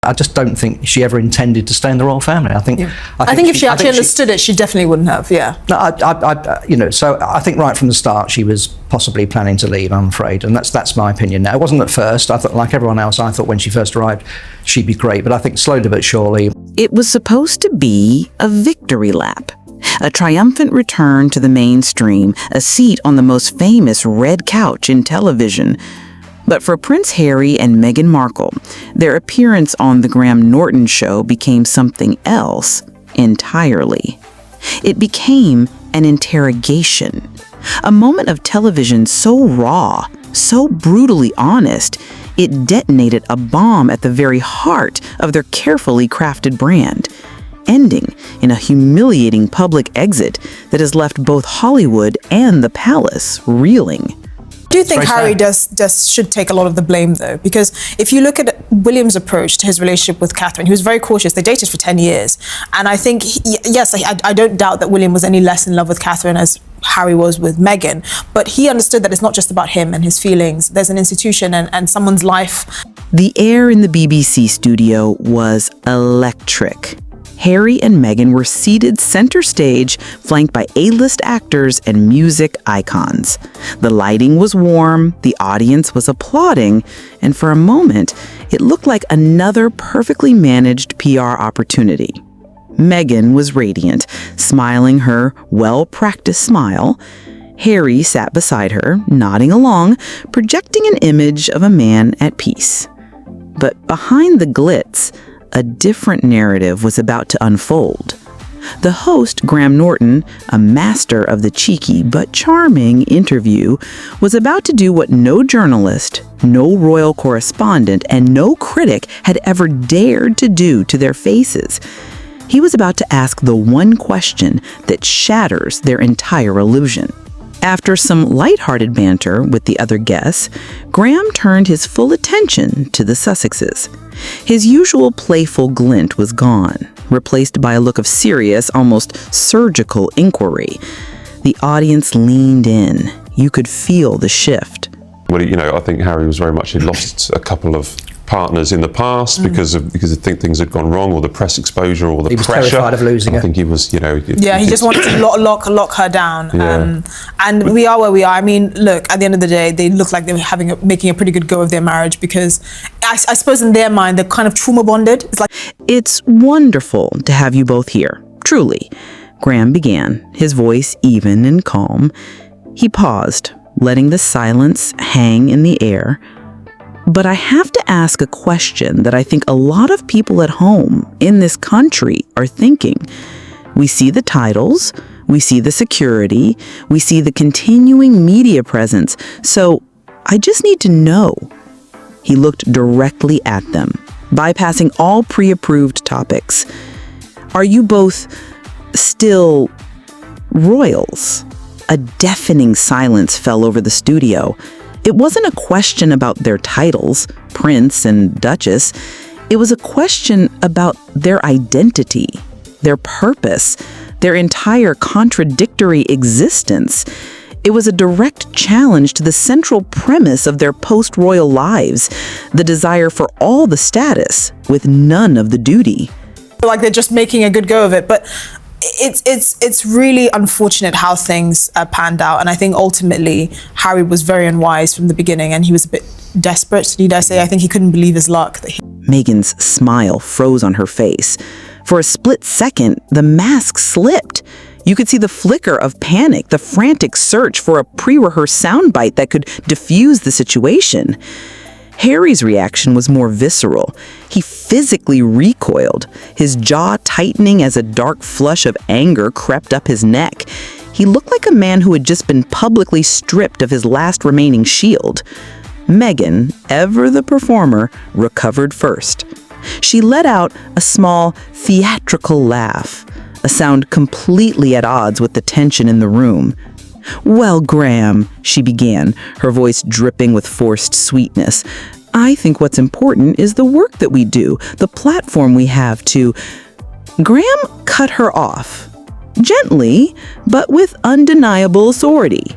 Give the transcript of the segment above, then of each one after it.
I just don't think she ever intended to stay in the royal family. I think if she actually understood it, she definitely wouldn't have. Yeah. No, so I think right from the start she was possibly planning to leave, I'm afraid, and that's my opinion now. It wasn't at first. I thought, like everyone else, I thought when she first arrived she'd be great, but I think slowly but surely. It was supposed to be a victory lap. A triumphant return to the mainstream, a seat on the most famous red couch in television. But for Prince Harry and Meghan Markle, their appearance on the Norton show became something else entirely. It became an interrogation, a moment of television so raw, so brutally honest, it detonated a bomb at the very heart of their carefully crafted brand, ending in a humiliating public exit that has left both Hollywood and the palace reeling. I do think Harry should take a lot of the blame, though, because if you look at William's approach to his relationship with Catherine, he was very cautious. They dated for 10 years. And I think, I don't doubt that William was any less in love with Catherine as Harry was with Meghan, but he understood that it's not just about him and his feelings. There's an institution and someone's life. The air in the BBC studio was electric. Harry and Meghan were seated center stage, flanked by A-list actors and music icons. The lighting was warm, the audience was applauding, and for a moment, it looked like another perfectly managed PR opportunity. Meghan was radiant, smiling her well-practiced smile. Harry sat beside her, nodding along, projecting an image of a man at peace. But behind the glitz, a different narrative was about to unfold. The host, Norton, a master of the cheeky but charming interview, was about to do what no journalist, no royal correspondent, and no critic had ever dared to do to their faces. He was about to ask the one question that shatters their entire illusion. After some lighthearted banter with the other guests, Graham turned his full attention to the Sussexes. His usual playful glint was gone, replaced by a look of serious, almost surgical inquiry. The audience leaned in. You could feel the shift. Well, I think Harry was very much, he'd lost a couple of partners in the past because I think things had gone wrong, or the press exposure, or the pressure. He was terrified of losing her. I think he was, he just wanted to lock her down. Yeah. And we are where we are. I mean, look, at the end of the day, they look like they were making a pretty good go of their marriage, because I suppose in their mind, they're kind of trauma bonded. It's wonderful to have you both here, truly. Graham began, his voice even and calm. He paused, letting the silence hang in the air. But I have to ask a question that I think a lot of people at home in this country are thinking. We see the titles, we see the security, we see the continuing media presence. So I just need to know. He looked directly at them, bypassing all pre-approved topics. Are you both still royals? A deafening silence fell over the studio. It wasn't a question about their titles, Prince and Duchess. It was a question about their identity, their purpose, their entire contradictory existence. It was a direct challenge to the central premise of their post-royal lives, the desire for all the status with none of the duty. Like they're just making a good go of it, but it's really unfortunate how things panned out, and I think ultimately Harry was very unwise from the beginning, and he was a bit desperate, need I say. I think he couldn't believe his luck. Meghan's smile froze on her face. For a split second, the mask slipped. You could see the flicker of panic, the frantic search for a pre-rehearsed soundbite that could diffuse the situation. Harry's reaction was more visceral. He physically recoiled, his jaw tightening as a dark flush of anger crept up his neck. He looked like a man who had just been publicly stripped of his last remaining shield. Meghan, ever the performer, recovered first. She let out a small, theatrical laugh, a sound completely at odds with the tension in the room. "Well, Graham," she began, her voice dripping with forced sweetness, "I think what's important is the work that we do, the platform we have to—" Graham cut her off, gently, but with undeniable authority.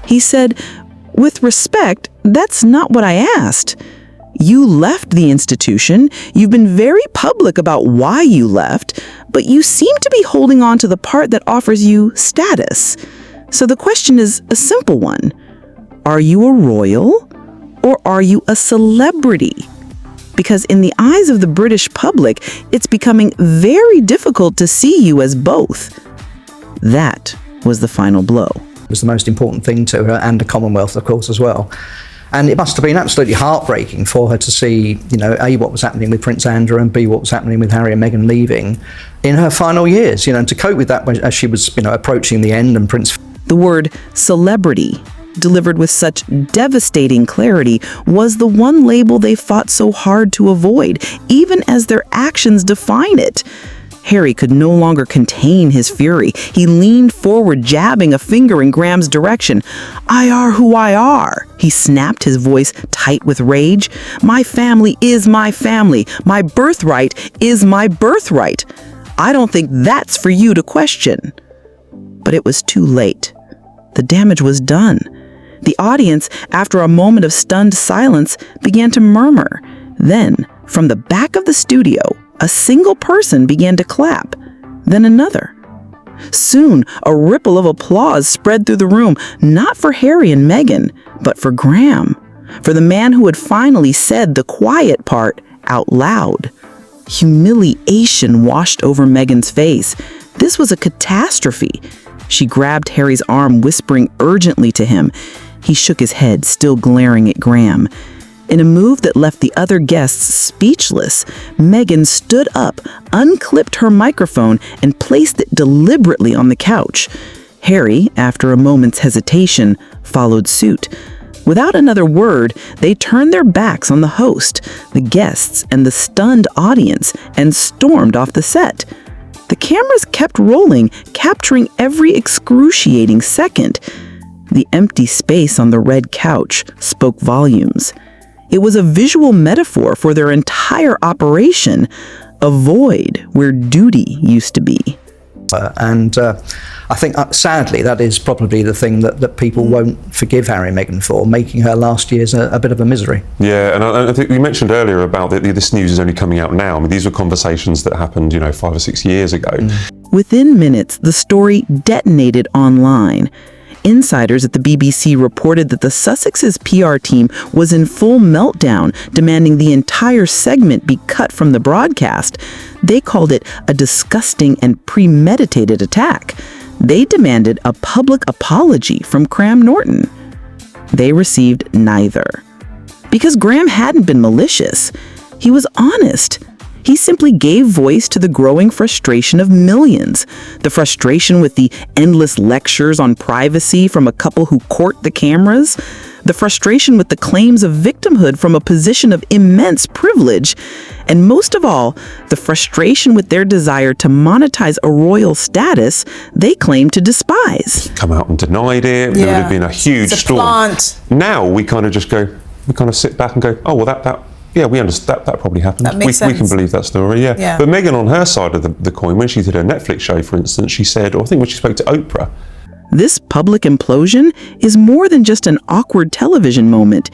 He said, "With respect, that's not what I asked. You left the institution, you've been very public about why you left, but you seem to be holding on to the part that offers you status. So the question is a simple one. Are you a royal or are you a celebrity? Because in the eyes of the British public, it's becoming very difficult to see you as both. That was the final blow. It was the most important thing to her, and the Commonwealth, of course, as well. And it must have been absolutely heartbreaking for her to see, A, what was happening with Prince Andrew, and B, what was happening with Harry and Meghan leaving in her final years, and to cope with that as she was, approaching the end and Prince... The word celebrity, delivered with such devastating clarity, was the one label they fought so hard to avoid, even as their actions define it. Harry could no longer contain his fury. He leaned forward, jabbing a finger in Graham's direction. "I are who I are," he snapped, his voice tight with rage. "My family is my family. My birthright is my birthright. I don't think that's for you to question." But it was too late. The damage was done. The audience, after a moment of stunned silence, began to murmur. Then, from the back of the studio, a single person began to clap, then another. Soon, a ripple of applause spread through the room, not for Harry and Meghan, but for Graham, for the man who had finally said the quiet part out loud. Humiliation washed over Meghan's face. This was a catastrophe. She grabbed Harry's arm, whispering urgently to him. He shook his head, still glaring at Graham. In a move that left the other guests speechless, Meghan stood up, unclipped her microphone, and placed it deliberately on the couch. Harry, after a moment's hesitation, followed suit. Without another word, they turned their backs on the host, the guests, and the stunned audience, and stormed off the set. The cameras kept rolling, capturing every excruciating second. The empty space on the red couch spoke volumes. It was a visual metaphor for their entire operation, a void where duty used to be. I think, sadly, that is probably the thing that people won't forgive Harry and Meghan for, making her last years a bit of a misery. Yeah, and I think you mentioned earlier about this news is only coming out now. I mean, these were conversations that happened, 5 or 6 years ago. Within minutes, the story detonated online. Insiders at the BBC reported that the Sussexes PR team was in full meltdown, demanding the entire segment be cut from the broadcast. They called it a disgusting and premeditated attack. They demanded a public apology from Graham Norton. They received neither. Because Graham hadn't been malicious. He was honest. He simply gave voice to the growing frustration of millions. The frustration with the endless lectures on privacy from a couple who court the cameras. The frustration with the claims of victimhood from a position of immense privilege. And most of all, the frustration with their desire to monetize a royal status they claim to despise. Come out and denied it. There would have been a huge storm. Now we kind of just go, we kind of sit back and go, oh, well, yeah, we understand that probably happened. That makes we sense. can believe that story, yeah. But Meghan, on her side of the coin, when she did her Netflix show, for instance, she said, or I think when she spoke to Oprah, this public implosion is more than just an awkward television moment.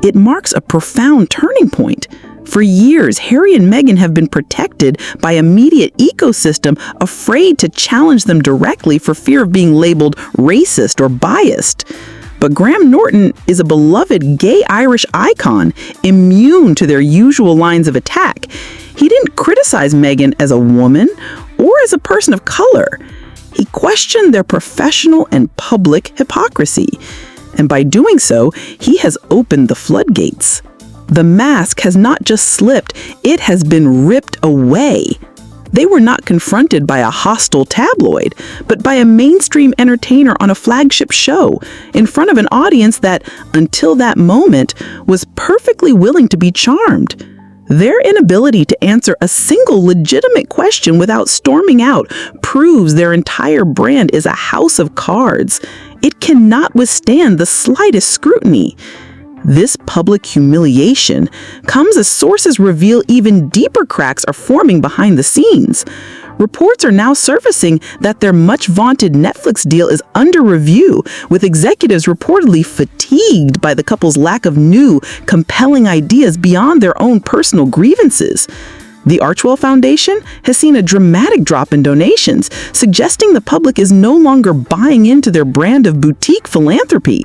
It marks a profound turning point. For years, Harry and Meghan have been protected by a media ecosystem afraid to challenge them directly for fear of being labeled racist or biased. But Graham Norton is a beloved gay Irish icon, immune to their usual lines of attack. He didn't criticize Meghan as a woman or as a person of color. He questioned their professional and public hypocrisy. And by doing so, he has opened the floodgates. The mask has not just slipped, it has been ripped away. They were not confronted by a hostile tabloid, but by a mainstream entertainer on a flagship show, in front of an audience that, until that moment, was perfectly willing to be charmed. Their inability to answer a single legitimate question without storming out proves their entire brand is a house of cards. It cannot withstand the slightest scrutiny. This public humiliation comes as sources reveal even deeper cracks are forming behind the scenes. Reports are now surfacing that their much-vaunted Netflix deal is under review, with executives reportedly fatigued by the couple's lack of new, compelling ideas beyond their own personal grievances. The Archwell Foundation has seen a dramatic drop in donations, suggesting the public is no longer buying into their brand of boutique philanthropy.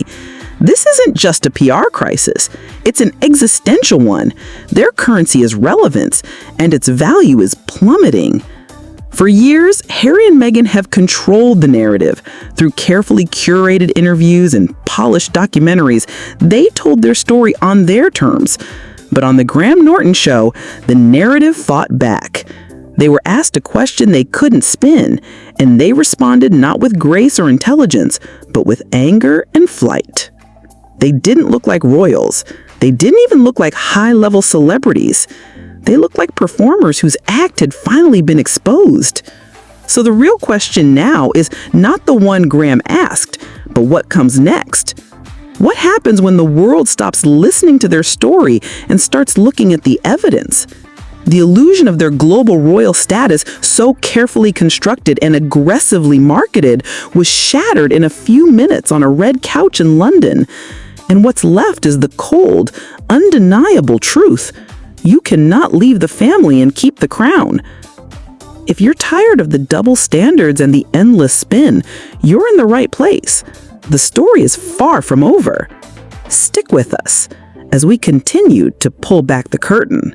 This isn't just a PR crisis, it's an existential one. Their currency is relevance, and its value is plummeting. For years, Harry and Meghan have controlled the narrative. Through carefully curated interviews and polished documentaries, they told their story on their terms. But on the Graham Norton show, the narrative fought back. They were asked a question they couldn't spin, and they responded not with grace or intelligence, but with anger and flight. They didn't look like royals. They didn't even look like high-level celebrities. They looked like performers whose act had finally been exposed. So the real question now is not the one Graham asked, but what comes next? What happens when the world stops listening to their story and starts looking at the evidence? The illusion of their global royal status, so carefully constructed and aggressively marketed, was shattered in a few minutes on a red couch in London. And what's left is the cold, undeniable truth. You cannot leave the family and keep the crown. If you're tired of the double standards and the endless spin, you're in the right place. The story is far from over. Stick with us as we continue to pull back the curtain.